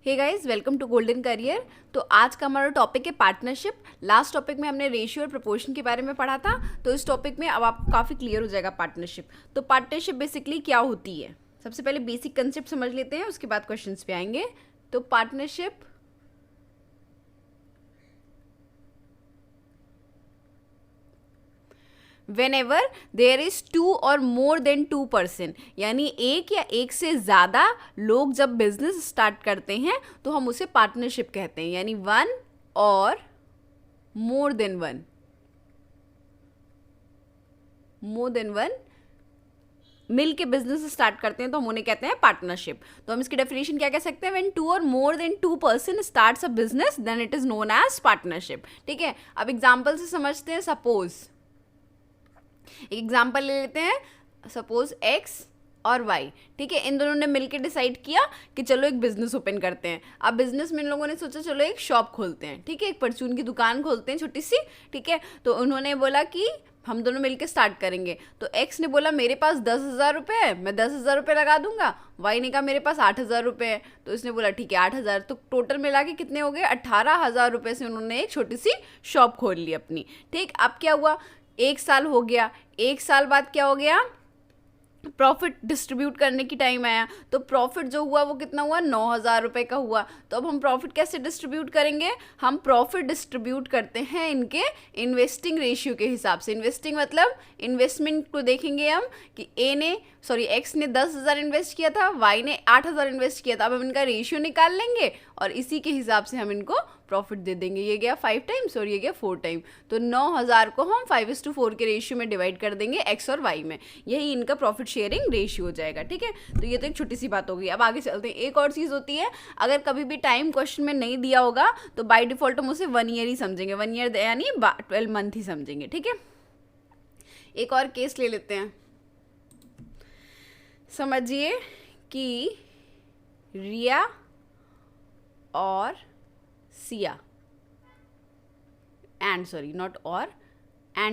Hey guys, welcome to golden career. तो आज का हमारा टॉपिक है पार्टनरशिप। लास्ट टॉपिक में हमने रेशियो और प्रोपोर्शन के बारे में पढ़ा था, तो इस टॉपिक में अब आपको काफ़ी क्लियर हो जाएगा पार्टनरशिप। तो पार्टनरशिप बेसिकली क्या होती है, सबसे पहले बेसिक कंसेप्ट समझ लेते हैं, उसके बाद क्वेश्चंस पे आएंगे। तो partnership whenever there is two or more than two person, यानी एक या एक से ज़्यादा लोग जब बिजनेस स्टार्ट करते हैं तो हम उसे पार्टनरशिप कहते हैं, यानी वन और मोर देन वन मिल के बिजनेस स्टार्ट करते हैं तो हम उन्हें कहते हैं पार्टनरशिप। तो हम इसकी डेफिनेशन क्या कह सकते हैं, व्हेन टू और more than two person starts a business then it is known as partnership. ठीक है, अब एग्जाम्पल से समझते हैं। सपोज एक एग्जाम्पल ले लेते हैं, सपोज एक्स और वाई। ठीक है, इन दोनों ने मिलकर डिसाइड किया कि चलो एक बिजनेस ओपन करते हैं। अब बिजनेस में इन लोगों ने सोचा चलो एक शॉप खोलते हैं। ठीक है, एक परचून की दुकान खोलते हैं छोटी सी। ठीक है, तो उन्होंने बोला कि हम दोनों मिलकर स्टार्ट करेंगे। तो एक्स ने बोला मेरे पास 10,000 रुपये है, मैं 10,000 रुपये लगा दूंगा। वाई ने कहा मेरे पास 8,000 रुपये है, तो इसने बोला ठीक है 8,000। तो टोटल मिला के कितने हो गए, 18,000 रुपये से उन्होंने एक छोटी सी शॉप खोल ली अपनी। ठीक, अब क्या हुआ, एक साल हो गया। एक साल बाद क्या हो गया, प्रॉफिट डिस्ट्रीब्यूट करने की टाइम आया। तो प्रॉफिट जो हुआ वो कितना हुआ, 9,000 रुपये का हुआ। तो अब हम प्रॉफिट कैसे डिस्ट्रीब्यूट करेंगे, हम प्रॉफिट डिस्ट्रीब्यूट करते हैं इनके इन्वेस्टिंग रेशियो के हिसाब से। इन्वेस्टिंग मतलब इन्वेस्टमेंट को देखेंगे हम कि एक्स ने 10,000 इन्वेस्ट किया था, वाई ने 8,000 इन्वेस्ट किया था। अब हम इनका रेशियो निकाल लेंगे और इसी के हिसाब से हम इनको प्रॉफिट दे देंगे। ये गया 5 टाइम्स और ये गया 4 टाइम। तो 9,000 को हम 5:4 के रेशियो में डिवाइड कर देंगे एक्स और वाई में। यही इनका प्रॉफिट शेयरिंग रेशियो हो जाएगा। ठीक है, तो ये तो एक छोटी सी बात हो गई। अब आगे चलते हैं। एक और चीज़ होती है, अगर कभी भी टाइम क्वेश्चन में नहीं दिया होगा तो बाय डिफॉल्ट हम उसे 1 ईयर ही समझेंगे। 1 ईयर यानी 12 मंथ ही समझेंगे। ठीक है, एक और केस ले लेते हैं। समझिए कि रिया और सिया एंड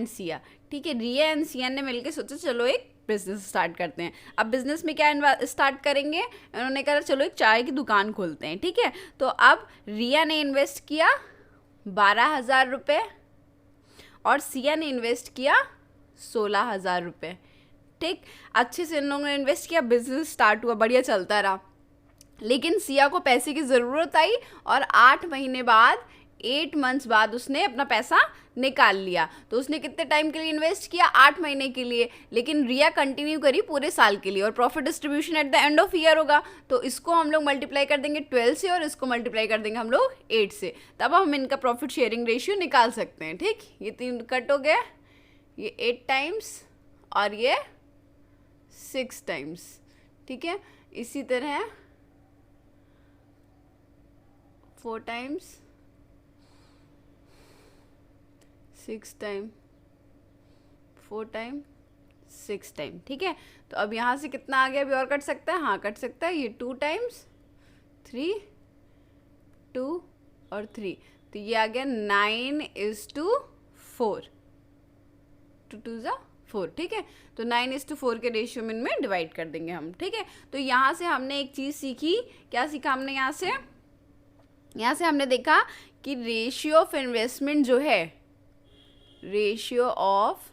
सिया। ठीक है, रिया एंड सिया ने मिलकर सोचा चलो एक बिजनेस स्टार्ट करते हैं। अब बिजनेस में क्या स्टार्ट करेंगे, उन्होंने कहा चलो एक चाय की दुकान खोलते हैं। ठीक है, तो अब रिया ने इन्वेस्ट किया 12,000 रुपये और सिया ने इन्वेस्ट किया 16,000 रुपये। ठीक, अच्छे से इन लोगों ने इन्वेस्ट किया, बिजनेस स्टार्ट हुआ, बढ़िया चलता रहा। लेकिन सिया को पैसे की ज़रूरत आई और 8 महीने बाद 8 मंथ्स बाद उसने अपना पैसा निकाल लिया। तो उसने कितने टाइम के लिए इन्वेस्ट किया, 8 महीने के लिए। लेकिन रिया कंटिन्यू करी पूरे साल के लिए और profit distribution eight the end of year होगा। तो इसको हम लोग मल्टीप्लाई कर देंगे 12 से और इसको मल्टीप्लाई कर देंगे हम लोग 8 से। तब हम इनका प्रॉफिट शेयरिंग रेशियो निकाल सकते हैं। ठीक, ये 3 कट हो गए, ये 8 टाइम्स और ये 6 टाइम्स। ठीक है, इसी तरह 4 टाइम्स 6 टाइम 4 टाइम 6 टाइम। ठीक है, तो अब यहाँ से कितना आ गया, अभी और कट सकता है, हाँ कट सकता है। ये 2 टाइम्स 3 2 और 3, तो ये आ गया 9:4, 2 2 ज़ा 4। ठीक है, तो 9:4 के रेशियो में इनमें डिवाइड कर देंगे हम। ठीक है, तो यहाँ से हमने एक चीज़ सीखी। क्या सीखा हमने यहाँ से हमने देखा कि रेशियो ऑफ इन्वेस्टमेंट जो है, रेशियो ऑफ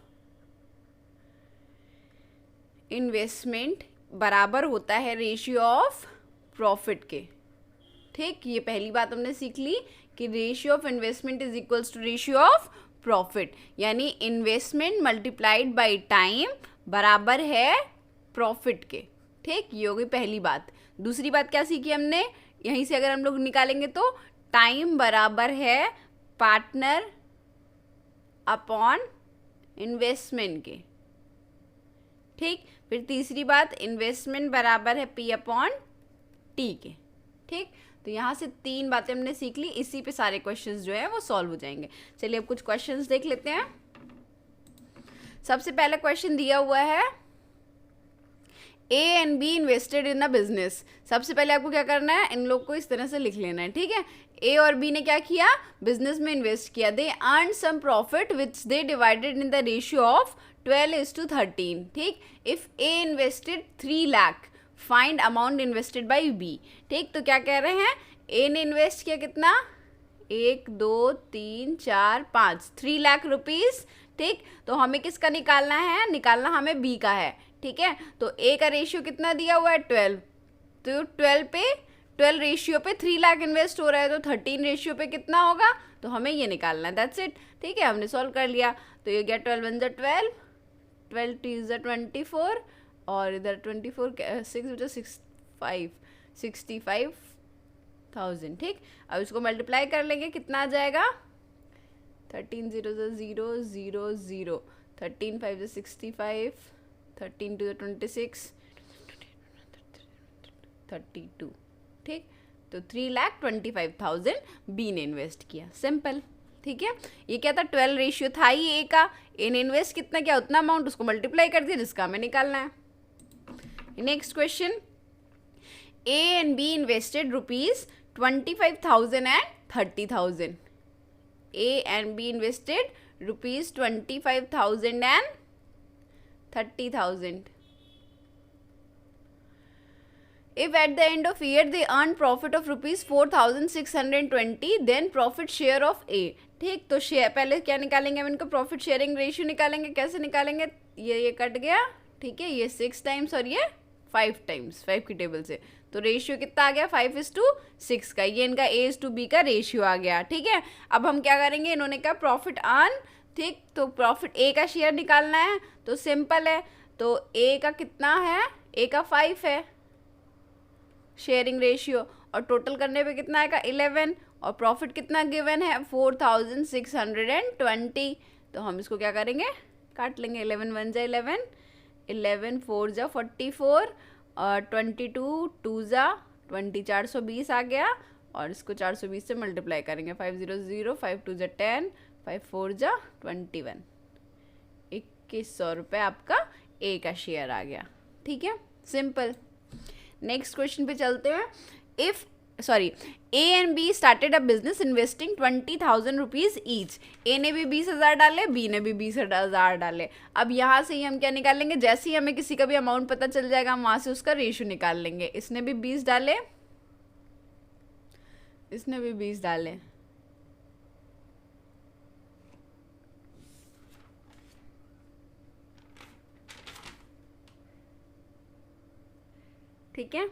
इन्वेस्टमेंट बराबर होता है रेशियो ऑफ प्रॉफिट के। ठीक, ये पहली बात हमने सीख ली कि ratio of investment is equals to ratio of profit, यानी इन्वेस्टमेंट मल्टीप्लाइड बाय टाइम बराबर है प्रॉफिट के। ठीक, ये हो गई पहली बात। दूसरी बात क्या सीखी हमने, यहीं से अगर हम लोग निकालेंगे तो टाइम बराबर है पार्टनर अपॉन इन्वेस्टमेंट के। ठीक, फिर तीसरी बात, इन्वेस्टमेंट बराबर है P अपॉन T के। ठीक, तो यहाँ से 3 बातें हमने सीख ली। इसी पे सारे क्वेश्चंस जो है वो सॉल्व हो जाएंगे। चलिए अब कुछ क्वेश्चंस देख लेते हैं। सबसे पहला क्वेश्चन दिया हुआ है, A and B invested in a business. सबसे पहले आपको क्या करना है, इन लोग को इस तरह से लिख लेना है। ठीक है, A और B ने क्या किया, बिजनेस में इन्वेस्ट किया। They earn some profit which they divided in the ratio of 12:13। ठीक, if A invested 3 lakh, find amount invested by B। ठीक, तो क्या कह रहे हैं, ए ने इन्वेस्ट किया कितना, 1 2 3 4 5, 3 लाख रुपीज़। ठीक, तो हमें किसका निकालना है, निकालना हमें बी का है। ठीक है, तो ए का रेशियो कितना दिया हुआ है 12, तो 12 रेशियो पे 3 लाख इन्वेस्ट हो रहा है, तो 13 रेशियो पे कितना होगा, तो हमें ये निकालना है। That's it. ठीक है, हमने सॉल्व कर लिया। तो ये गया 12 1 12, 12 2 24, और इधर 24 6 बचा 65,000। ठीक, अब इसको मल्टीप्लाई कर लेंगे, कितना आ जाएगा, 13 0 0 0 0, 13 5 65, 13 2 26, 32। ठीक, तो 3,25,000 बी ने इन्वेस्ट किया। सिंपल। ठीक है, ये क्या था, 12 रेशियो था ही ए का, ए ने इन्वेस्ट कितना किया उतना अमाउंट उसको मल्टीप्लाई कर दिया जिसका हमें निकालना है। Next question, A and be invested ₹25,000 and 30,000। A and be invested ₹25,000 and 30,000. If at the end of year they earn profit of ₹4,620, then profit share of A. ठीक, तो शेयर पहले क्या निकालेंगे हम इनको, प्रॉफिट शेयरिंग रेशियो निकालेंगे। कैसे निकालेंगे, ये कट गया। ठीक है, ये 6 टाइम्स और ये 5 टाइम्स, 5 की टेबल से, तो रेशियो कितना आ गया 5:6 का। ये इनका A:B का रेशियो आ गया। ठीक है, अब हम क्या करेंगे, इन्होंने कहा प्रॉफिट अर्न। ठीक, तो प्रॉफिट ए का शेयर निकालना है, तो सिंपल है, तो ए का कितना है, ए का 5 है शेयरिंग रेशियो, और टोटल करने पे कितना आएगा 11, और प्रॉफिट कितना गिवन है 4,620। तो हम इसको क्या करेंगे, काट लेंगे। 11 1 जा 11, 11 4 जा 44, और 22 2 जा 20, 420 आ गया, और इसको 420 से मल्टीप्लाई करेंगे। 500, 5 2 जा 10, 5 4 जा 21, 2100 रुपये आपका ए का शेयर आ गया। ठीक है, सिंपल। नेक्स्ट क्वेश्चन पे चलते हैं। A and B started a business investing 20,000 rupees each. A ने भी 20,000 डाले, बी ने भी 20,000 डाले। अब यहाँ से ही हम क्या निकालेंगे, जैसे ही हमें किसी का भी अमाउंट पता चल जाएगा हम वहाँ से उसका रेशियो निकाल लेंगे। इसने भी 20 डाले, इसने भी 20 डाले। ठीक है,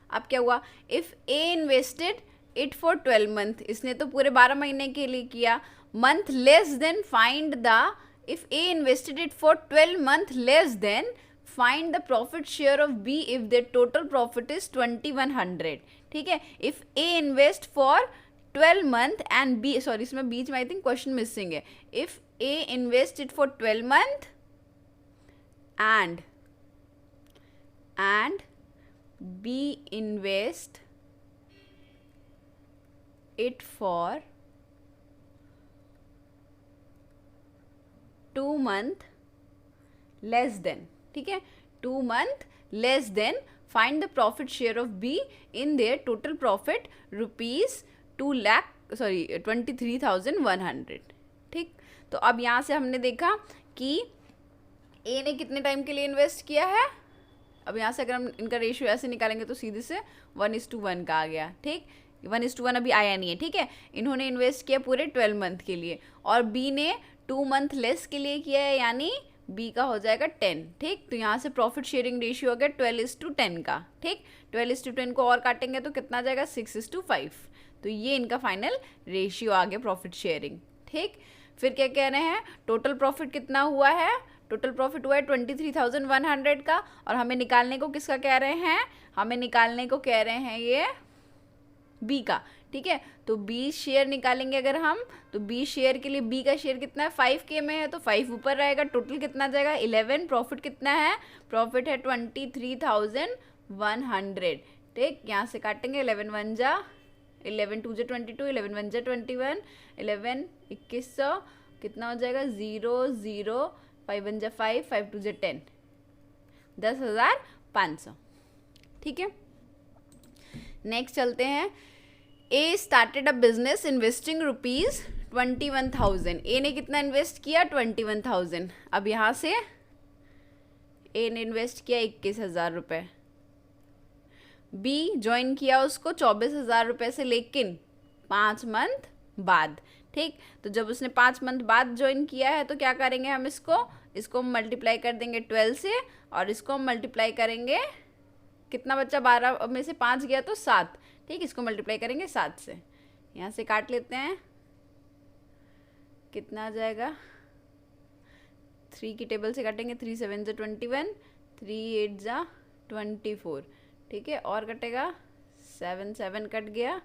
अब क्या हुआ, if A invested it for 12 month, इसने तो पूरे 12 महीने के लिए किया। Month less than find the, if A invested it for 12 month less than find the profit share of B if the total profit is 2100। ठीक है, if A invest for 12 month and B, sorry इसमें बीच में I think question missing है। If A invest it for 12 month and B invest it for 2 month less than, ठीक है, 2 month less than find the profit share of B in their total profit ₹23,100। ठीक, तो अब यहाँ से हमने देखा कि A ने कितने टाइम के लिए इन्वेस्ट किया है। अब यहाँ से अगर हम इनका रेशियो ऐसे निकालेंगे तो सीधे से 1:1 का आ गया। ठीक, 1:1 अभी आया नहीं है। ठीक है, इन्होंने इन्वेस्ट किया पूरे 12 मंथ के लिए, और बी ने 2 मंथ लेस के लिए किया है, यानी बी का हो जाएगा 10। ठीक, तो यहाँ से प्रॉफिट शेयरिंग रेशियो हो गया 12:10 का। ठीक, 12:10 को और काटेंगे तो कितना आ जाएगा 6:5। तो ये इनका फाइनल रेशियो आ गया प्रॉफिट शेयरिंग। ठीक, फिर क्या कह रहे हैं, टोटल प्रॉफिट कितना हुआ है, टोटल प्रॉफिट हुआ है 23,100 का, और हमें निकालने को किसका कह रहे हैं, हमें निकालने को कह रहे हैं ये बी का। ठीक है, तो बी शेयर निकालेंगे अगर हम, तो बी शेयर के लिए बी का शेयर कितना है 5K में है, तो 5 ऊपर रहेगा, टोटल कितना जाएगा 11, प्रॉफिट कितना है, प्रॉफिट है 23,100। ठीक, यहाँ से काटेंगे 11 1 जा 11 2 जा 22, 11 1 जा 21, 11 2100, कितना हो जाएगा 0 0, 5 1 जा 5, 5 2 जा 10, 10,500। ठीक है, नेक्स्ट चलते हैं। ए स्टार्टेड अ बिजनेस इन्वेस्टिंग ₹21,000। ए ने कितना इन्वेस्ट किया 21,000। अब यहाँ से ए ने इन्वेस्ट किया 21,000 रुपये, बी ज्वाइन किया उसको 24,000 रुपये से, लेकिन 5 मंथ बाद, ठीक। तो जब उसने 5 मंथ बाद ज्वाइन किया है तो क्या करेंगे हम, इसको मल्टीप्लाई कर देंगे 12 से, और इसको हम मल्टीप्लाई करेंगे, कितना बच्चा 12 में से 5 गया तो 7, ठीक। इसको मल्टीप्लाई करेंगे 7 से, यहाँ से काट लेते हैं, कितना आ जाएगा, 3 की टेबल से काटेंगे, 3 7 जा 21, 3 8 जा 24, ठीक है। और कटेगा 7 7 कट गया,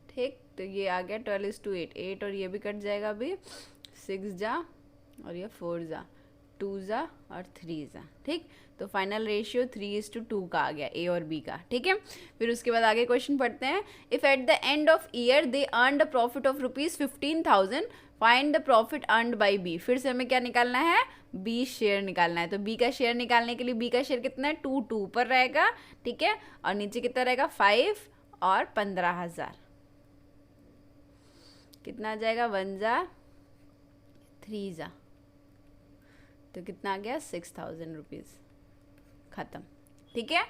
ठीक। तो ये आ गया 12:8, 8 और ये भी कट जाएगा अभी, 6 जा और ये 4 जा, 2 जा और 3 जा, ठीक। तो फाइनल रेशियो 3:2 का आ गया ए और बी का, ठीक है। फिर उसके बाद आगे क्वेश्चन पढ़ते हैं। If at the end of year they earn a profit of ₹15,000, find the profit earned by B. फिर से हमें क्या निकालना है, बी शेयर निकालना है। तो बी का शेयर निकालने के लिए बी का शेयर कितना है, 2 पर रहेगा, ठीक है। और नीचे कितना रहेगा, 5 और 15,000, कितना आ जाएगा, 1 जा 3 जा, तो कितना आ गया, 6,000 रुपीज़, ख़त्म, ठीक है।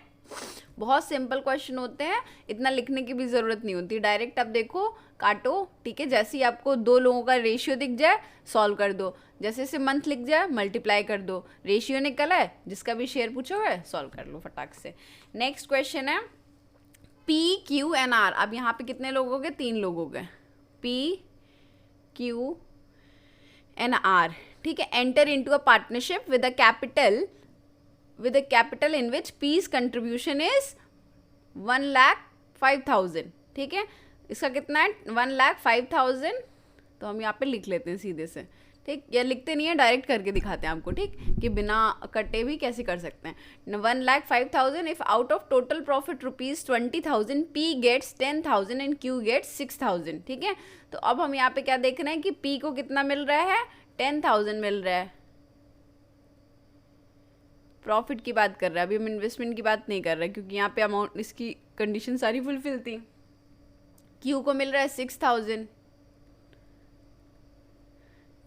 बहुत सिंपल क्वेश्चन होते हैं, इतना लिखने की भी ज़रूरत नहीं होती, डायरेक्ट आप देखो, काटो, ठीक है। जैसे ही आपको 2 लोगों का रेशियो दिख जाए सॉल्व कर दो, जैसे से मंथ लिख जाए मल्टीप्लाई कर दो, रेशियो निकला है, जिसका भी शेयर पूछो है सॉल्व कर लो फटाक से। नेक्स्ट क्वेश्चन है पी क्यू एन आर। अब यहाँ पे कितने लोग हो गए, 3 लोग हो गए, पी क्यू एन आर, ठीक है। Enter into a partnership with a capital in which P's contribution is 1,05,000, ठीक है। इसका कितना है, 1,05,000, तो हम यहाँ पे लिख लेते हैं सीधे से, ठीक। या लिखते नहीं है, डायरेक्ट करके दिखाते हैं आपको, ठीक, कि बिना कटे भी कैसे कर सकते हैं। 1,05,000 if out of total profit ₹20,000 P gets 10,000 and Q gets 6,000, ठीक है। तो अब हम यहाँ पे क्या देख रहे हैं कि पी को कितना मिल रहा है, 10,000 मिल रहा है, प्रॉफिट की बात कर रहा है, अभी हम इन्वेस्टमेंट की बात नहीं कर रहे, क्योंकि यहाँ पे अमाउंट, इसकी कंडीशन सारी फुलफिल थी। क्यू को मिल रहा है 6,000,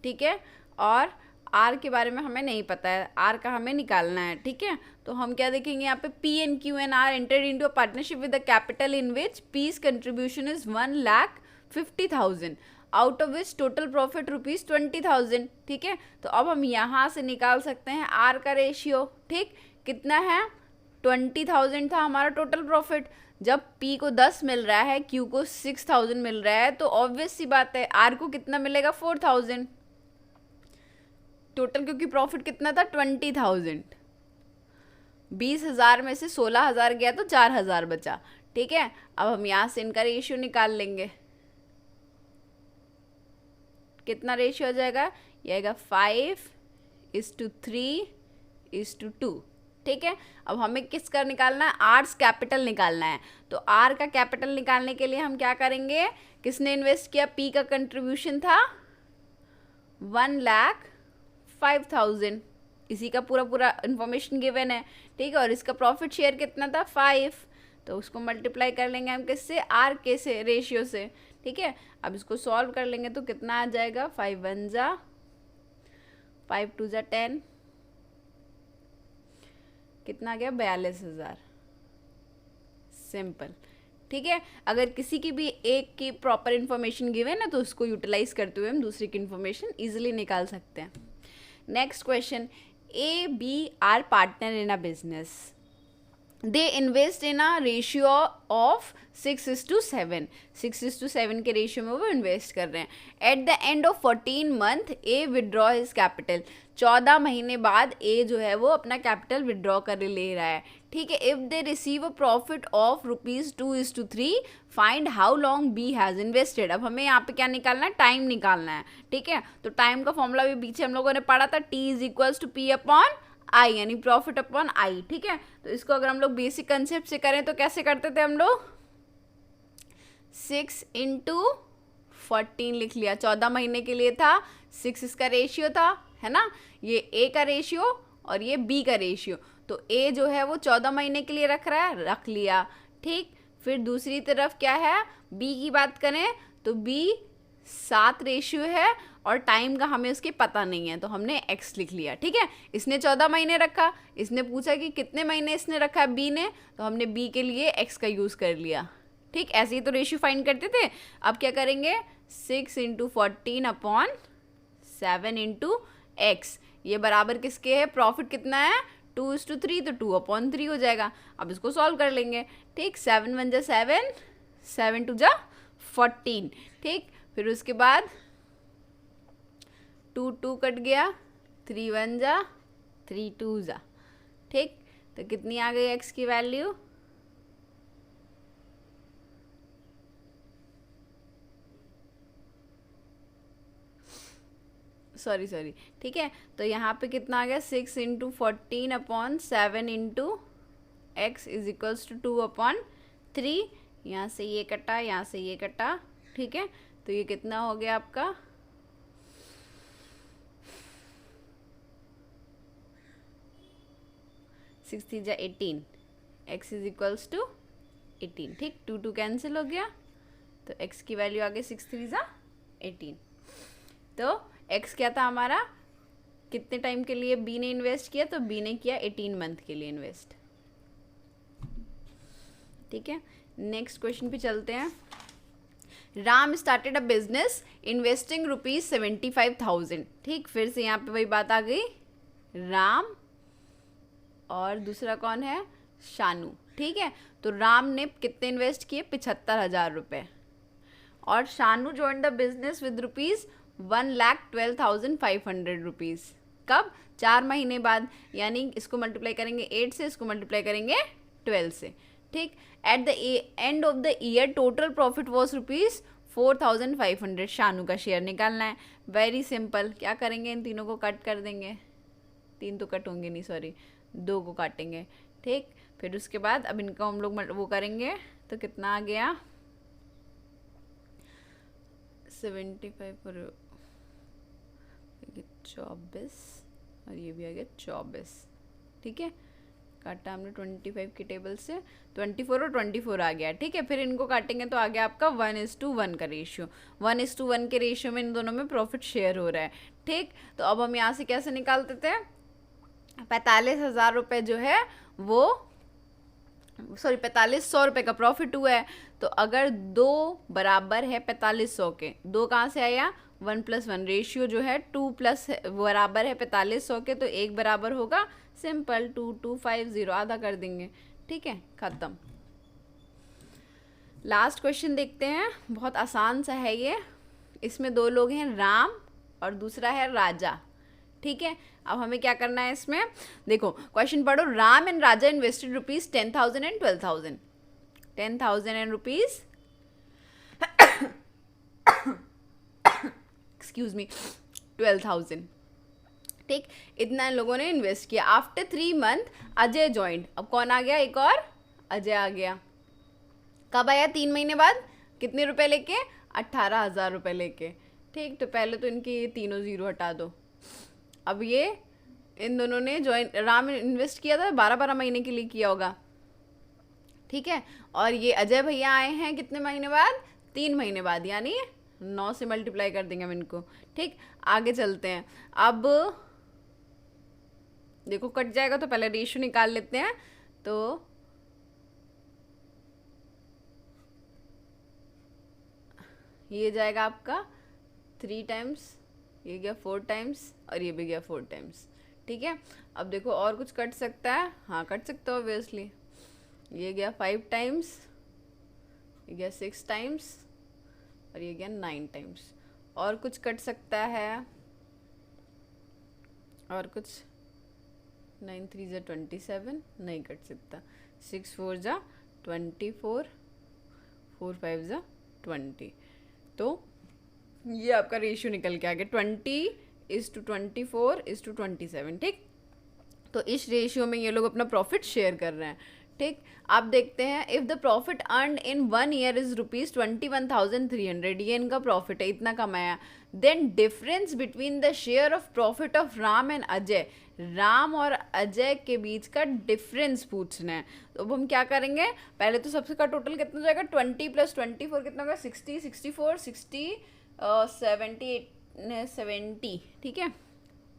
ठीक है। और आर के बारे में हमें नहीं पता है, आर का हमें निकालना है, ठीक है। तो हम क्या देखेंगे यहाँ पे, P and Q and R entered into a partnership with the capital in which P's contribution is 1,50,000 out of which total profit ₹20,000, ठीक है। तो अब हम यहाँ से निकाल सकते हैं आर का रेशियो, ठीक। कितना है, 20,000 था हमारा टोटल प्रॉफिट, जब पी को 10 मिल रहा है, क्यू को 6,000 मिल रहा है, तो ऑब्वियस सी बात है आर को कितना मिलेगा, 4,000 टोटल, क्योंकि प्रॉफिट कितना था, 20,000, 20,000 में से 16,000 गया तो 4,000 बचा, ठीक है। अब हम यहाँ से इनका रेशियो निकाल लेंगे, कितना रेशियो आ जाएगा, ये आएगा 5:3:2, ठीक है। अब हमें किसका निकालना है, आर्स कैपिटल निकालना है। तो आर का कैपिटल निकालने के लिए हम क्या करेंगे, किसने इन्वेस्ट किया, पी का कंट्रीब्यूशन था 1,05,000, इसी का पूरा इन्फॉर्मेशन गिवन है, ठीक है। और इसका प्रॉफिट शेयर कितना था, 5, तो उसको मल्टीप्लाई कर लेंगे हम किससे, आर के से, रेशियो से, ठीक है। अब इसको सॉल्व कर लेंगे तो कितना आ जाएगा, 5 1 जा 5 2 जा 10, कितना आ गया, 42,000, सिंपल, ठीक है। अगर किसी की भी एक की प्रॉपर इन्फॉर्मेशन गिवन है तो उसको यूटिलाइज करते हुए हम दूसरी की इन्फॉर्मेशन इजीली निकाल सकते हैं। Next question, A B are partner in a business, they invest in a ratio of 6:7, 6:7 के रेशियो में वो इन्वेस्ट कर रहे हैं। Eight the end of 14 month A withdraw his capital, 14 महीने बाद ए जो है वो अपना कैपिटल विदड्रॉ कर ले रहा है, ठीक है। If they receive a profit of ₹2:3, find how long B has invested. अब हमें यहाँ पे क्या निकालना है, टाइम निकालना है, ठीक है। तो टाइम का फॉर्मूला भी पीछे हम लोगों ने पढ़ा था, T=P/I, यानी प्रॉफिट अपॉन आई, ठीक है। तो इसको अगर हम लोग बेसिक कंसेप्ट से करें तो कैसे करते थे हम लोग, 6 × 14 लिख लिया, 14 महीने के लिए था, 6 इसका रेशियो था, है ना, ये ए का रेशियो और ये बी का रेशियो। तो ए जो है वो 14 महीने के लिए रख रहा है, रख लिया, ठीक। फिर दूसरी तरफ क्या है, बी की बात करें तो बी 7 रेशियो है और टाइम का हमें उसके पता नहीं है, तो हमने x लिख लिया, ठीक है। इसने 14 महीने रखा, इसने पूछा कि कितने महीने इसने रखा है b ने, तो हमने b के लिए x का यूज़ कर लिया, ठीक। ऐसे ही तो रेशियो फाइंड करते थे। अब क्या करेंगे, 6 × 14/7 × x, ये बराबर किसके है, प्रॉफिट कितना है 2:3, तो 2/3 हो जाएगा। अब इसको सॉल्व कर लेंगे, ठीक। 7 × 1 = 7, 7 × 2 = 14, ठीक। फिर उसके बाद 2 2 कट गया, 3 1 = 3 2 = ठीक। तो कितनी आ गई x की वैल्यू, सॉरी, ठीक है। तो यहाँ पे कितना आ गया, 6 × 14/7 × x = 2/3। यहाँ से ये कटा, यहाँ से ये कटा, ठीक है। तो ये कितना हो गया आपका, 6 3 = 18, x = 18, ठीक। 2 2 कैंसिल हो गया, तो x की वैल्यू आ गई 6 3 = 18। तो x क्या था हमारा, कितने टाइम के लिए b ने इन्वेस्ट किया, तो b ने किया 18 मंथ के लिए इन्वेस्ट, ठीक है। नेक्स्ट क्वेश्चन पे चलते हैं। Ram started a business investing ₹75,000, ठीक। फिर से यहाँ पे वही बात आ गई, राम और दूसरा कौन है, शानू, ठीक है। तो राम ने कितने इन्वेस्ट किए, 75,000 रुपये, और Shanu join the business with ₹1,12,500। कब, 4 महीने बाद, यानी इसको मल्टीप्लाई करेंगे 8 से, इसको मल्टीप्लाई करेंगे 12 से, ठीक। At the end of the year total profit was ₹4,500। Shanu का शेयर निकालना है, वेरी सिंपल। क्या करेंगे, इन तीनों को कट कर देंगे, 3 तो कट होंगे नहीं, सॉरी 2 को काटेंगे, ठीक। फिर उसके बाद अब इनको हम लोग वो करेंगे, तो कितना आ गया, 75 पर 24, और ये भी आ गया 24, ठीक है। काटा हमने 25 की टेबल से, 24 और 24 आ गया, ठीक है। फिर इनको काटेंगे तो आ गया आपका 1:1 का रेशियो, 1:1 के रेशियो में इन दोनों में प्रॉफिट शेयर हो रहा है, ठीक। तो अब हम यहाँ से कैसे निकालते थे, 45,000 रुपये जो है वो, सॉरी 4500 रुपये का प्रॉफिट हुआ है। तो अगर 2 बराबर है 4500 के, 2 कहाँ से आया, 1+1 रेशियो जो है 2+ बराबर है 4500 के, तो 1 बराबर होगा, सिंपल 2250, आधा कर देंगे, ठीक है, ख़त्म। लास्ट क्वेश्चन देखते हैं, बहुत आसान सा है ये। इसमें 2 लोग हैं, राम और दूसरा है राजा, ठीक है। अब हमें क्या करना है इसमें, देखो क्वेश्चन पढ़ो। Ram and Raja invested ₹10,000 and 12,000, 10,000 and rupees excuse me 12,000, ठीक। इतना इन लोगों ने इन्वेस्ट किया। आफ्टर 3 मंथ अजय ज्वाइंट, अब कौन आ गया, एक और अजय आ गया। कब आया, 3 महीने बाद, कितने रुपए लेके, 18,000 रुपये लेके, ठीक। तो पहले तो इनके ये तीनों जीरो हटा दो। अब ये इन दोनों ने ज्वाइन, राम इन्वेस्ट किया था 12-12 महीने के लिए किया होगा, ठीक है। और ये अजय भैया आए हैं कितने महीने बाद, 3 महीने बाद, यानी 9 से मल्टीप्लाई कर देंगे हम इनको, ठीक। आगे चलते हैं। अब देखो कट जाएगा, तो पहले रेशियो निकाल लेते हैं। तो ये जाएगा आपका 3 टाइम्स, ये गया 4 टाइम्स, और ये भी गया 4 टाइम्स, ठीक है। अब देखो और कुछ कट सकता है, हाँ कट सकता है ऑब्वियसली। ये गया 5 टाइम्स, ये गया 6 टाइम्स, और ये गया 9 टाइम्स। और कुछ कट सकता है, और कुछ, 9 3 = 27, नहीं कट सकता। 6 4 = 24, 4 5 = 20। तो ये आपका रेशियो निकल के आ गया 20:24:27, ठीक। तो इस रेशियो में ये लोग अपना प्रॉफिट शेयर कर रहे हैं, ठीक। आप देखते हैं, if the profit earn in 1 year is ₹21,300, ये इनका प्रॉफिट है, इतना कमाया। Then difference between the share of profit of Ram and Ajay, Ram और अजय के बीच का डिफरेंस पूछना है। तो अब हम क्या करेंगे, पहले तो सबसे का टोटल कितना हो जाएगा, 20 + 24 कितना होगा, 60, 64, 60 70, ठीक है,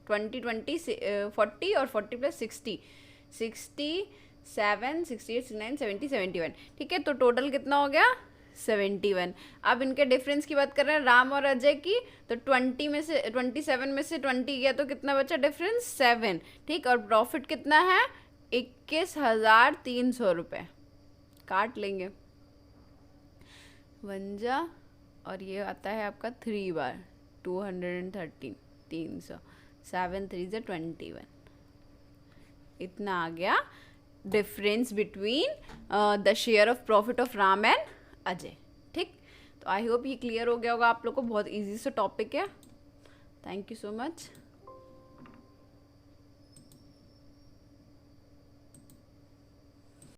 20 20 40 और 40 प्लस 60, 67 68 69 70 71, ठीक है। तो टोटल कितना हो गया 71। अब इनके डिफरेंस की बात कर रहे हैं राम और अजय की, तो 27 में से 20 गया तो कितना बचा डिफरेंस 7, ठीक। और प्रॉफिट कितना है 21,300 रुपये, काट लेंगे 1 जा, और ये आता है आपका 3 बार 213, 300, 7 3 से 21, इतना आ गया difference between the share of profit of Ram and Ajay, ठीक। तो आई होप ये क्लियर हो गया होगा आप लोग को, बहुत इजी सा टॉपिक है। Thank you so much.